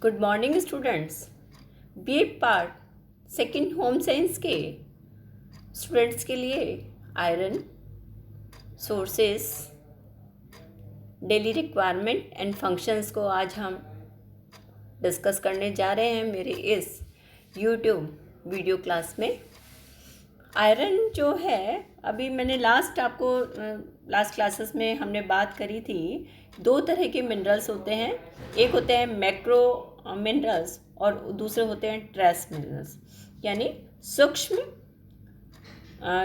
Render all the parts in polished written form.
Good morning students. BA part second home science के students के लिए iron sources, daily requirement and functions को आज हम डिस्कस करने जा रहे हैं मेरे इस यूट्यूब वीडियो क्लास में। आयरन जो है, अभी मैंने लास्ट क्लासेस में हमने बात करी थी, दो तरह के मिनरल्स होते हैं। एक होते हैं मैक्रो मिनरल्स और दूसरे होते हैं ट्रेस मिनरल्स, यानी सूक्ष्म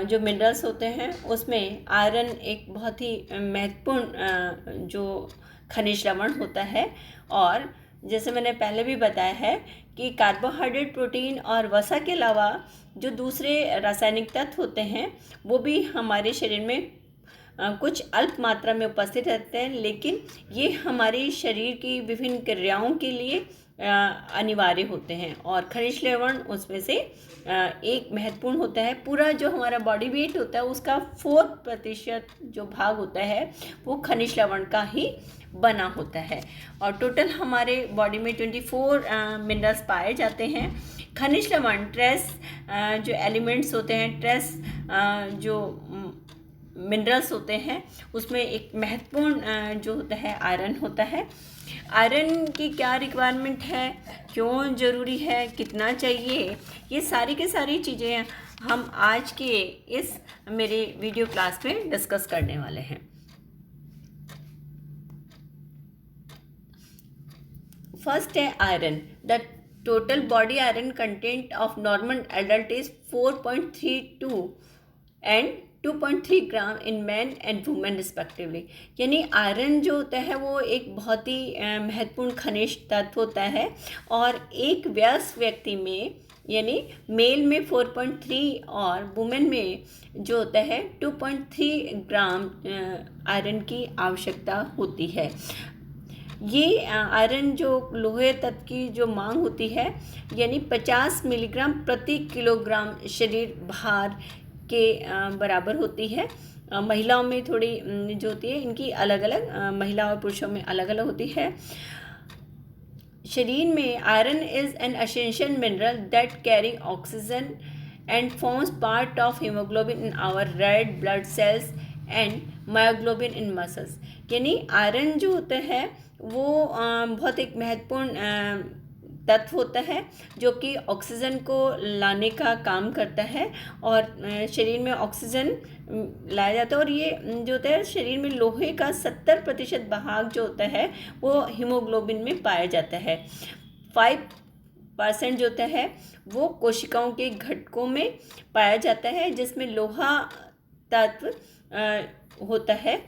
जो मिनरल्स होते हैं उसमें आयरन एक बहुत ही महत्वपूर्ण जो खनिज लवण होता है। और जैसे मैंने पहले भी बताया है कि कार्बोहाइड्रेट, प्रोटीन और वसा के अलावा जो दूसरे रासायनिक तत्व होते हैं वो भी हमारे शरीर में कुछ अल्प मात्रा में उपस्थित रहते हैं, लेकिन ये हमारे शरीर की विभिन्न क्रियाओं के लिए अनिवार्य होते हैं। और खनिज लवण उसमें से एक महत्वपूर्ण होता है। पूरा जो हमारा बॉडी वेट होता है उसका 4% जो भाग होता है वो खनिज लवण का ही बना होता है। और टोटल हमारे बॉडी में 24 मिनरल्स पाए जाते हैं। खनिज लवण ट्रेस जो एलिमेंट्स होते हैं, ट्रेस जो मिनरल्स होते हैं, उसमें एक महत्वपूर्ण जो होता है आयरन होता है। आयरन की क्या रिक्वायरमेंट है, क्यों ज़रूरी है, कितना चाहिए, ये सारी की सारी चीज़ें हम आज के इस मेरे वीडियो क्लास में डिस्कस करने वाले हैं। फर्स्ट है iron. The total body iron content of normal adult is 4.32 and 2.3 gram in man and women respectively. यानी आयरन जो होता है वो एक बहुत ही महत्वपूर्ण खनिज तत्व होता है। और एक वयस्क व्यक्ति में यानी मेल में 4.3 और वुमेन में जो होता है 2.3 ग्राम आयरन की आवश्यकता होती है। ये आयरन जो लोहे तत्व की जो मांग होती है, यानी 50 मिलीग्राम प्रति किलोग्राम शरीर भार के बराबर होती है। महिलाओं में थोड़ी जो होती है इनकी अलग अलग, महिला और पुरुषों में अलग अलग होती है। शरीर में iron is an essential mineral that carry oxygen and forms part of haemoglobin in our red blood cells and myoglobin in muscles. यानी आयरन जो होता है वो बहुत एक महत्वपूर्ण तत्व होता है जो कि ऑक्सीजन को लाने का काम करता है। और शरीर में ऑक्सीजन लाया जाता है। और ये जो होता है शरीर में लोहे का 70% भाग जो होता है वो हीमोग्लोबिन में पाया जाता है। 5% जो होता है वो कोशिकाओं के घटकों में पाया जाता है, जिसमें लोहा तत्व होता है।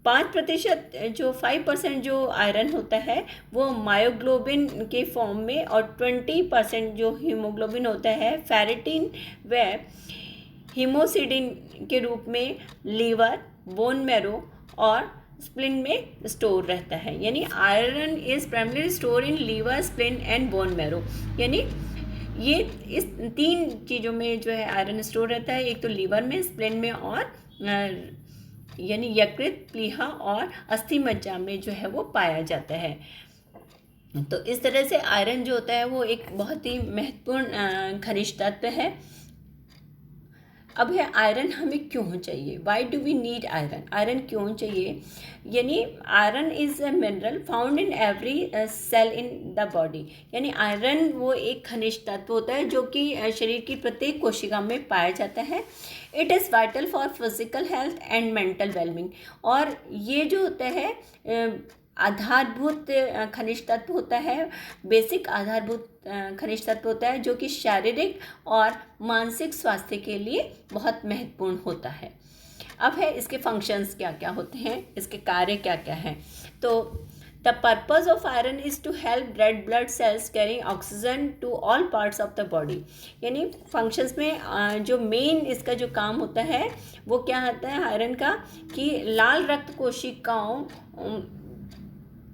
5% जो आयरन होता है वो मायोग्लोबिन के फॉर्म में, और 20% जो हीमोग्लोबिन होता है फेरेटिन व हीमोसिडिन के रूप में लीवर, बोन मैरो और स्प्लिन में स्टोर रहता है। यानी iron is primary store in liver, spleen and bone marrow. यानी ये इस 3 चीज़ों में जो है आयरन स्टोर रहता है, एक तो लीवर में, स्प्लिन में और यानी यकृत, प्लीहा और अस्थि मज्जा में जो है वो पाया जाता है। तो इस तरह से आयरन जो होता है वो एक बहुत ही महत्वपूर्ण खनिज तत्व है। अब है आयरन हमें क्यों चाहिए, why do we need iron, iron क्यों चाहिए। यानी iron is a mineral found in every cell in the body. यानी आयरन वो एक खनिज तत्व होता है जो कि शरीर की प्रत्येक कोशिका में पाया जाता है। It is vital for physical health and mental wellbeing. और ये जो होता है आधारभूत खनिज तत्व होता है, बेसिक आधारभूत खनिज तत्व होता है जो कि शारीरिक और मानसिक स्वास्थ्य के लिए बहुत महत्वपूर्ण होता है। अब है इसके फंक्शंस क्या क्या होते हैं, इसके कार्य क्या क्या हैं। तो the purpose of iron is to help red blood cells carry oxygen to all parts of the body. यानी फंक्शंस में जो मेन इसका जो काम होता है वो क्या होता है आयरन का, कि लाल रक्त कोशिकाओं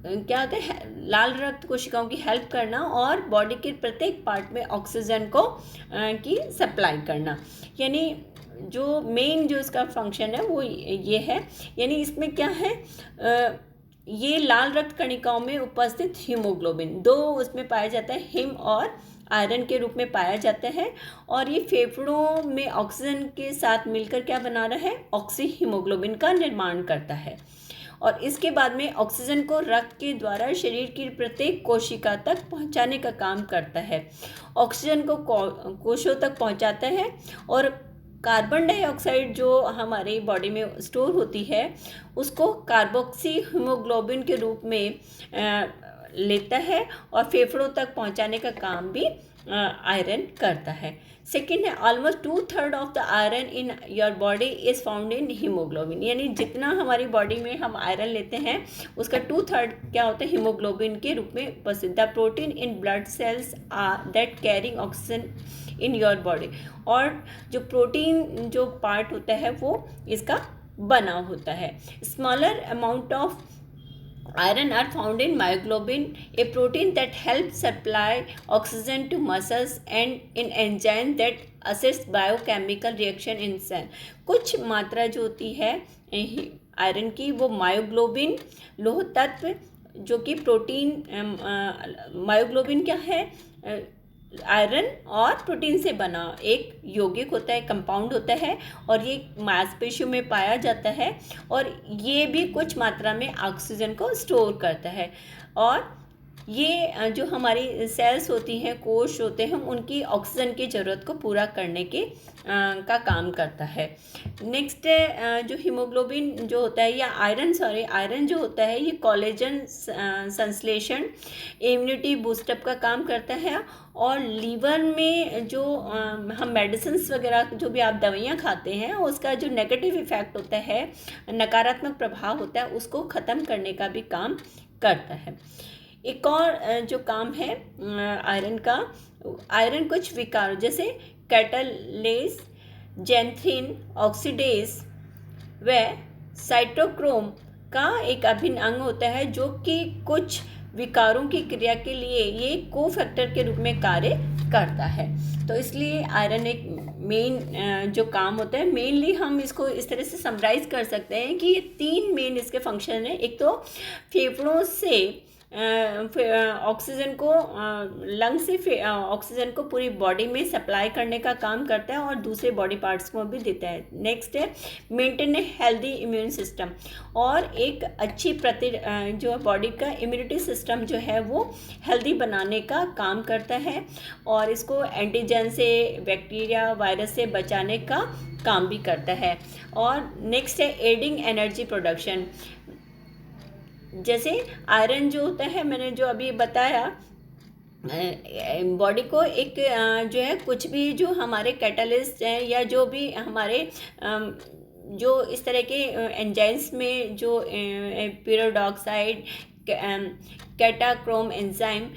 क्या होता है, लाल रक्त कोशिकाओं की हेल्प करना और बॉडी के प्रत्येक पार्ट में ऑक्सीजन को की सप्लाई करना। यानी जो मेन जो इसका फंक्शन है वो ये है। यानी इसमें क्या है, ये लाल रक्त कणिकाओं में उपस्थित हीमोग्लोबिन, दो उसमें पाया जाता है, हिम और आयरन के रूप में पाया जाता है। और ये फेफड़ों में ऑक्सीजन के साथ मिलकर क्या बना रहा है, ऑक्सी हीमोग्लोबिन का निर्माण करता है। और इसके बाद में ऑक्सीजन को रक्त के द्वारा शरीर की प्रत्येक कोशिका तक पहुंचाने का काम करता है। ऑक्सीजन को कोशों तक पहुंचाता है और कार्बन डाइऑक्साइड जो हमारी बॉडी में स्टोर होती है उसको कार्बोक्सी हीमोग्लोबिन के रूप में लेता है और फेफड़ों तक पहुंचाने का काम भी आयरन करता है। सेकेंड है, almost 2/3 of the iron in your body is found in haemoglobin, यानी जितना हमारी बॉडी में हम आयरन लेते हैं उसका 2/3 क्या होता है, हीमोग्लोबिन के रूप में उपस्थित। The protein in blood cells are that carrying oxygen in your body, और जो प्रोटीन जो पार्ट होता है वो इसका बना होता है। Smaller amount of iron are found in myoglobin, a protein that helps supply oxygen to muscles, and in enzyme that assist biochemical reaction in cell। कुछ मात्रा जो होती है आयरन की वो मायोग्लोबिन लोह तत्व जो कि प्रोटीन, मायोग्लोबिन क्या है, आयरन और प्रोटीन से बना एक यौगिक होता है, कंपाउंड होता है, और ये मांसपेशियों में पाया जाता है और ये भी कुछ मात्रा में ऑक्सीजन को स्टोर करता है। और ये जो हमारी सेल्स होती हैं, कोश होते हैं, उनकी ऑक्सीजन की ज़रूरत को पूरा करने के का काम करता है। नेक्स्ट जो हीमोग्लोबिन जो होता है या आयरन जो होता है ये कोलेजन संश्लेषण, इम्यूनिटी बूस्टअप का काम करता है। और लीवर में जो हम मेडिसिन्स वगैरह जो भी आप दवाइयाँ खाते हैं उसका जो नेगेटिव इफ़ेक्ट होता है, नकारात्मक प्रभाव होता है, उसको ख़त्म करने का भी काम करता है। एक और जो काम है आयरन का, आयरन कुछ विकार जैसे कैटालेस, जैंथ्रिन, ऑक्सीडेज व साइटोक्रोम का एक अभिन्न अंग होता है जो कि कुछ विकारों की क्रिया के लिए ये कोफैक्टर के रूप में कार्य करता है। तो इसलिए आयरन एक मेन जो काम होता है, मेनली हम इसको इस तरह से समराइज़ कर सकते हैं कि ये 3 मेन इसके फंक्शन है। एक तो फेफड़ों से ऑक्सीजन को लंग से ऑक्सीजन को पूरी बॉडी में सप्लाई करने का काम करता है और दूसरे बॉडी पार्ट्स को भी देता है। नेक्स्ट है maintain a healthy immune system, और एक अच्छी जो बॉडी का इम्यूनिटी सिस्टम जो है वो हेल्दी बनाने का काम करता है और इसको एंटीजन से, बैक्टीरिया, वायरस से बचाने का काम भी करता है। और नेक्स्ट है एडिंग एनर्जी प्रोडक्शन, जैसे आयरन जो होता है मैंने जो अभी बताया, बॉडी को एक जो है कुछ भी जो हमारे कैटालिस्ट हैं या जो भी हमारे जो इस तरह के एंजाइम्स में जो पेरोडॉक्साइड, कैटाक्रोम एंजाइम,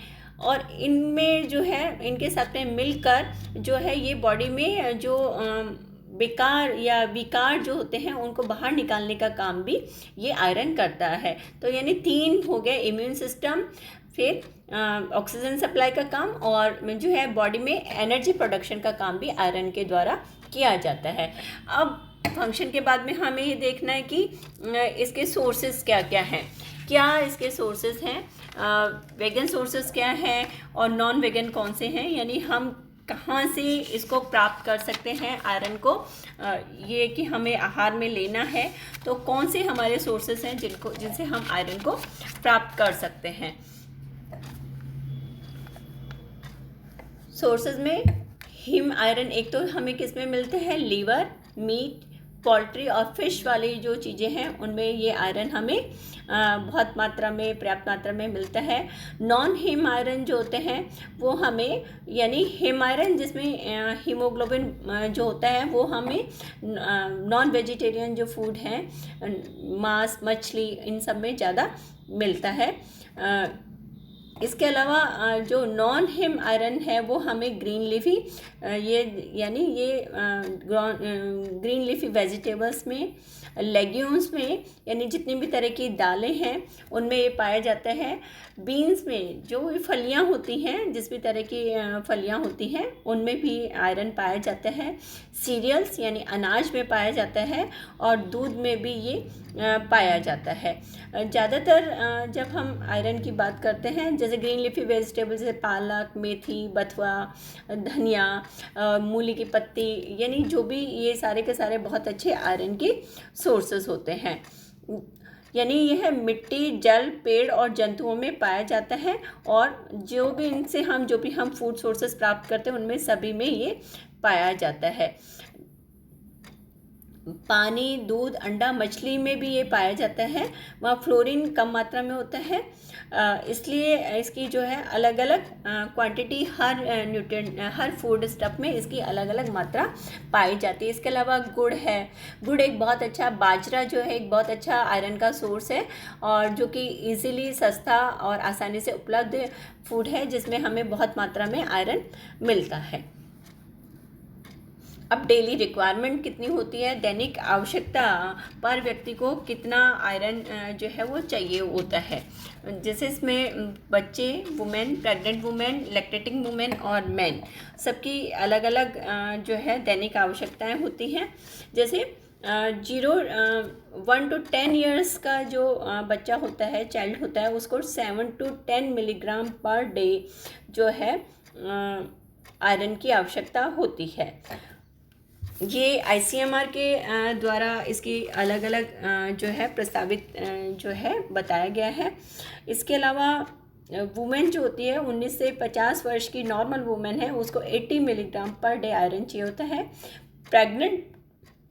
और इनमें जो है इनके साथ में मिलकर जो है ये बॉडी में जो बेकार या विकार जो होते हैं उनको बाहर निकालने का काम भी ये आयरन करता है। तो यानी 3 हो गए, इम्यून सिस्टम, फिर ऑक्सीजन सप्लाई का काम, और जो है बॉडी में एनर्जी प्रोडक्शन का काम भी आयरन के द्वारा किया जाता है। अब फंक्शन के बाद में हमें ये देखना है कि इसके सोर्सेज क्या क्या हैं, क्या इसके सोर्सेज हैं, वेगन सोर्सेज क्या हैं और नॉन वेगन कौन से हैं, यानी हम कहाँ से इसको प्राप्त कर सकते हैं आयरन को, ये कि हमें आहार में लेना है तो कौन से हमारे सोर्सेस हैं जिनसे हम आयरन को प्राप्त कर सकते हैं। सोर्सेज में हिम आयरन एक तो हमें किस में मिलते हैं, लीवर, मीट, पोल्ट्री और फिश वाली जो चीज़ें हैं उनमें ये आयरन हमें बहुत मात्रा में, पर्याप्त मात्रा में मिलता है। नॉन हिम आयरन जो होते हैं वो हमें, यानी हिम आयरन जिसमें हीमोग्लोबिन जो होता है वो हमें नॉन वेजिटेरियन जो फूड हैं, मांस, मछली, इन सब में ज़्यादा मिलता है। इसके अलावा जो नॉन हेम आयरन है वो हमें ग्रीन लीफी ये ग्रीन लीफी वेजिटेबल्स में, लेग्यूम्स में, यानी जितनी भी तरह की दालें हैं उनमें ये पाया जाता है। बीन्स में जो भी फलियां होती हैं, जिस भी तरह की फलियां होती हैं उनमें भी आयरन पाया जाता है। सीरियल्स यानी अनाज में पाया जाता है और दूध में भी ये पाया जाता है। ज़्यादातर जब हम आयरन की बात करते हैं, जैसे ग्रीन लीफी वेजिटेबल जैसे पालक, मेथी, बथुआ, धनिया, मूली की पत्ती, यानी जो भी ये सारे के सारे बहुत अच्छे आयरन के सोर्सेस होते हैं। यानी यह मिट्टी, जल, पेड़ और जंतुओं में पाया जाता है और जो भी हम फूड सोर्सेस प्राप्त करते हैं उनमें सभी में ये पाया जाता है। पानी, दूध, अंडा, मछली में भी ये पाया जाता है। वहाँ फ्लोरीन कम मात्रा में होता है, इसलिए इसकी जो है अलग अलग क्वांटिटी हर फूड स्टफ में इसकी अलग अलग मात्रा पाई जाती है। इसके अलावा गुड़ है। गुड़ एक बहुत अच्छा, बाजरा जो है एक बहुत अच्छा आयरन का सोर्स है और जो कि इजीली, सस्ता और आसानी से उपलब्ध फूड है, जिसमें हमें बहुत मात्रा में आयरन मिलता है। अब डेली रिक्वायरमेंट कितनी होती है, दैनिक आवश्यकता पर व्यक्ति को कितना आयरन जो है वो चाहिए होता है। जैसे इसमें बच्चे, women, pregnant women, lactating women और मैन, सबकी अलग अलग जो है दैनिक आवश्यकताएं होती हैं। जैसे 1 to 10 ईयर्स का जो बच्चा होता है, चाइल्ड होता है, उसको 7 to 10 मिलीग्राम पर डे जो है आयरन की आवश्यकता होती है। ये ICMR के द्वारा इसकी अलग अलग जो है प्रस्तावित जो है बताया गया है। इसके अलावा वुमेन जो होती है 19 से 50 वर्ष की नॉर्मल वुमेन है, उसको 80 मिलीग्राम पर डे आयरन चाहिए होता है। प्रेग्नेंट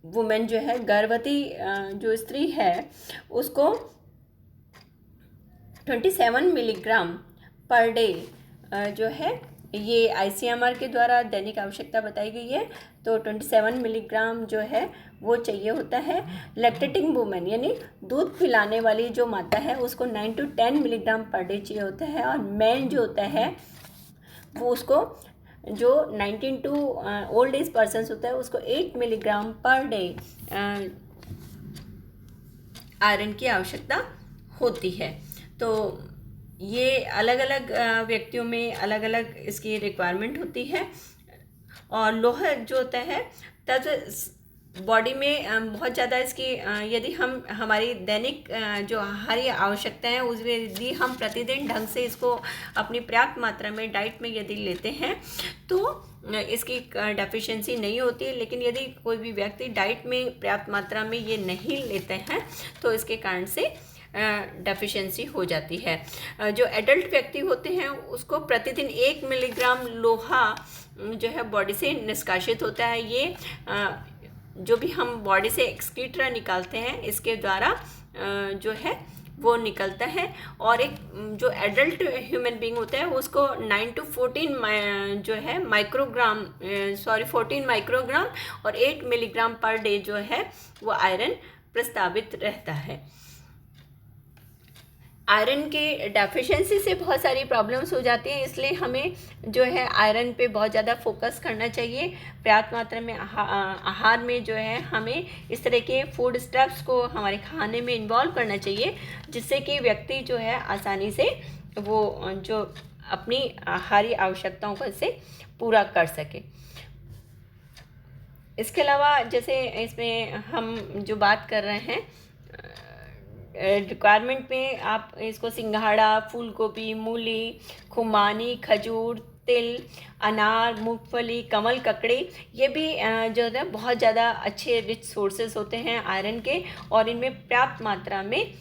वुमेन जो है, गर्भवती जो स्त्री है, उसको 27 मिलीग्राम पर डे जो है ये ICMR के द्वारा दैनिक आवश्यकता बताई गई है। तो 27 मिलीग्राम जो है वो चाहिए होता है। लैक्टेटिंग वुमेन यानी दूध पिलाने वाली जो माता है उसको 9 to 10 मिलीग्राम पर डे चाहिए होता है। और मैन जो होता है वो उसको जो 19 to ओल्ड एज पर्सन होता है उसको 8 मिलीग्राम पर डे आयरन की आवश्यकता होती है। तो ये अलग अलग व्यक्तियों में अलग अलग इसकी रिक्वायरमेंट होती है। और लोहा जो होता है तब बॉडी में बहुत ज़्यादा इसकी यदि हम हमारी दैनिक जो आहारी आवश्यकता है उसमें यदि हम प्रतिदिन ढंग से इसको अपनी पर्याप्त मात्रा में डाइट में यदि लेते हैं तो इसकी डेफिशिएंसी नहीं होती। लेकिन यदि कोई भी व्यक्ति डाइट में पर्याप्त मात्रा में ये नहीं लेते हैं तो इसके कारण से डेफिशिएंसी हो जाती है। जो एडल्ट व्यक्ति होते हैं उसको प्रतिदिन 1 मिलीग्राम लोहा जो है बॉडी से निष्कासित होता है। ये जो भी हम बॉडी से एक्सक्रीटरा निकालते हैं इसके द्वारा जो है वो निकलता है। और एक जो एडल्ट ह्यूमन बीइंग होता है उसको 9 to 14 जो है 14 माइक्रोग्राम और 8 मिलीग्राम पर डे जो है वो आयरन प्रस्तावित रहता है। आयरन के डेफिशिएंसी से बहुत सारी प्रॉब्लम्स हो जाती हैं, इसलिए हमें जो है आयरन पे बहुत ज़्यादा फोकस करना चाहिए। पर्याप्त मात्रा में आहार में जो है हमें इस तरह के फूड स्टफ्स को हमारे खाने में इन्वॉल्व करना चाहिए, जिससे कि व्यक्ति जो है आसानी से वो जो अपनी आहारी आवश्यकताओं को इससे पूरा कर सके। इसके अलावा जैसे इसमें हम जो बात कर रहे हैं रिक्वायरमेंट में, आप इसको सिंघाड़ा, फूल गोभी, मूली, खुमानी, खजूर, तिल, अनार, मूंगफली, कमल, ककड़ी, ये भी जो है बहुत ज़्यादा अच्छे रिच सोर्सेज होते हैं आयरन के और इनमें पर्याप्त मात्रा में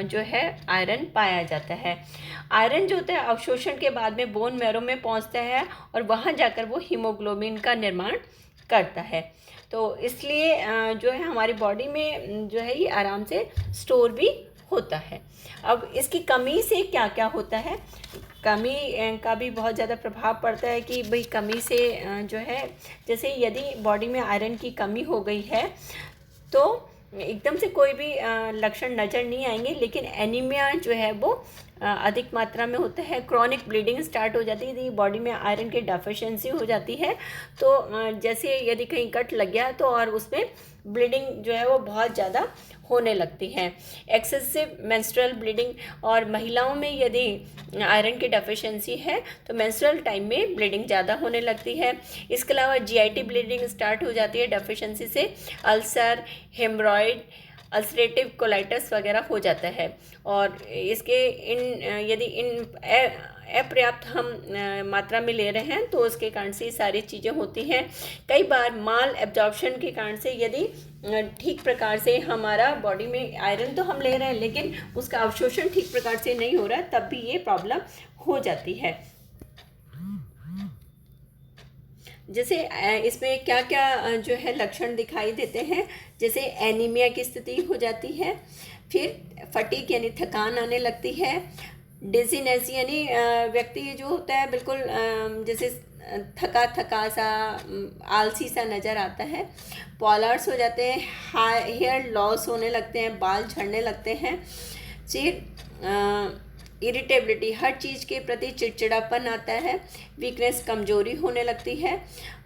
जो है आयरन पाया जाता है। आयरन जो होता है अवशोषण के बाद में बोन मैरो में पहुंचता है और वहां जाकर वो हीमोग्लोबिन का निर्माण करता है। तो इसलिए जो है हमारी बॉडी में जो है ये आराम से स्टोर भी होता है। अब इसकी कमी से क्या क्या होता है, कमी का भी बहुत ज़्यादा प्रभाव पड़ता है कि भाई कमी से जो है जैसे यदि बॉडी में आयरन की कमी हो गई है तो एकदम से कोई भी लक्षण नज़र नहीं आएंगे, लेकिन एनीमिया जो है वो अधिक मात्रा में होता है। क्रॉनिक ब्लीडिंग स्टार्ट हो जाती है यदि बॉडी में आयरन की डेफिशिएंसी हो जाती है। तो जैसे यदि कहीं कट लग गया तो और उसमें ब्लीडिंग जो है वो बहुत ज़्यादा होने लगती है। एक्सेसिव मेंस्ट्रुअल ब्लीडिंग, और महिलाओं में यदि आयरन की डेफिशिएंसी है तो मेंस्ट्रुअल टाइम में ब्लीडिंग ज़्यादा होने लगती है। इसके अलावा जीआईटी ब्लीडिंग स्टार्ट हो जाती है डेफिशिएंसी से। अल्सर, हेमरॉइड, अल्सरेटिव कोलाइटिस वगैरह हो जाता है। और इसके यदि अपर्याप्त हम मात्रा में ले रहे हैं तो उसके कारण से सारी चीज़ें होती हैं। कई बार माल एब्जॉर्प्शन के कारण से यदि ठीक प्रकार से हमारा बॉडी में आयरन तो हम ले रहे हैं लेकिन उसका अवशोषण ठीक प्रकार से नहीं हो रहा है, तब भी ये प्रॉब्लम हो जाती है। जैसे इसमें क्या क्या जो है लक्षण दिखाई देते हैं, जैसे एनीमिया की स्थिति हो जाती है, फिर फटीग यानी थकान आने लगती है, डिजीनेस यानी व्यक्ति जो होता है बिल्कुल जैसे थका थका सा, आलसी सा नज़र आता है, पॉलर्स हो जाते हैं, हेयर लॉस होने लगते हैं, बाल झड़ने लगते हैं, फिर इरिटेबिलिटी, हर चीज़ के प्रति चिड़चिड़ापन आता है, वीकनेस, कमजोरी होने लगती है,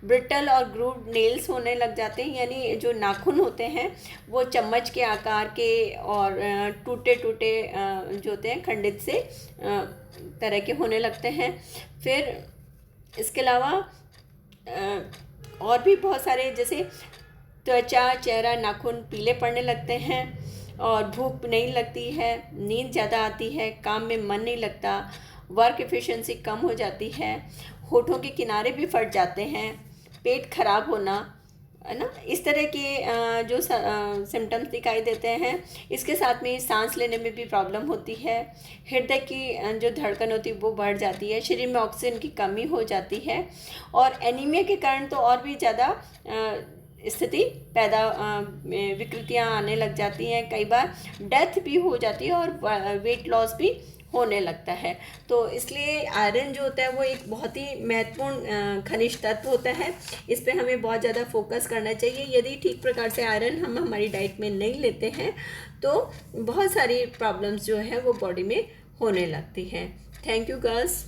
ब्रिटल और ग्रूव नेल्स होने लग जाते हैं, यानी जो नाखून होते हैं वो चम्मच के आकार के और टूटे टूटे जो होते हैं खंडित से तरह के होने लगते हैं। फिर इसके अलावा और भी बहुत सारे, जैसे त्वचा, चेहरा, नाखून पीले पड़ने लगते हैं, और भूख नहीं लगती है, नींद ज़्यादा आती है, काम में मन नहीं लगता, वर्क एफिशिएंसी कम हो जाती है, होठों के किनारे भी फट जाते हैं, पेट खराब होना, है ना, इस तरह के जो सिम्टम्स दिखाई देते हैं। इसके साथ में सांस लेने में भी प्रॉब्लम होती है, हृदय की जो धड़कन होती है वो बढ़ जाती है, शरीर में ऑक्सीजन की कमी हो जाती है, और एनीमिया के कारण तो और भी ज़्यादा स्थिति पैदा विकृतियाँ आने लग जाती हैं, कई बार डेथ भी हो जाती है और वेट लॉस भी होने लगता है। तो इसलिए आयरन जो होता है वो एक बहुत ही महत्वपूर्ण खनिज तत्व होता है, इस पे हमें बहुत ज़्यादा फोकस करना चाहिए। यदि ठीक प्रकार से आयरन हम हमारी डाइट में नहीं लेते हैं तो बहुत सारी प्रॉब्लम्स जो है वो बॉडी में होने लगती हैं। Thank you girls.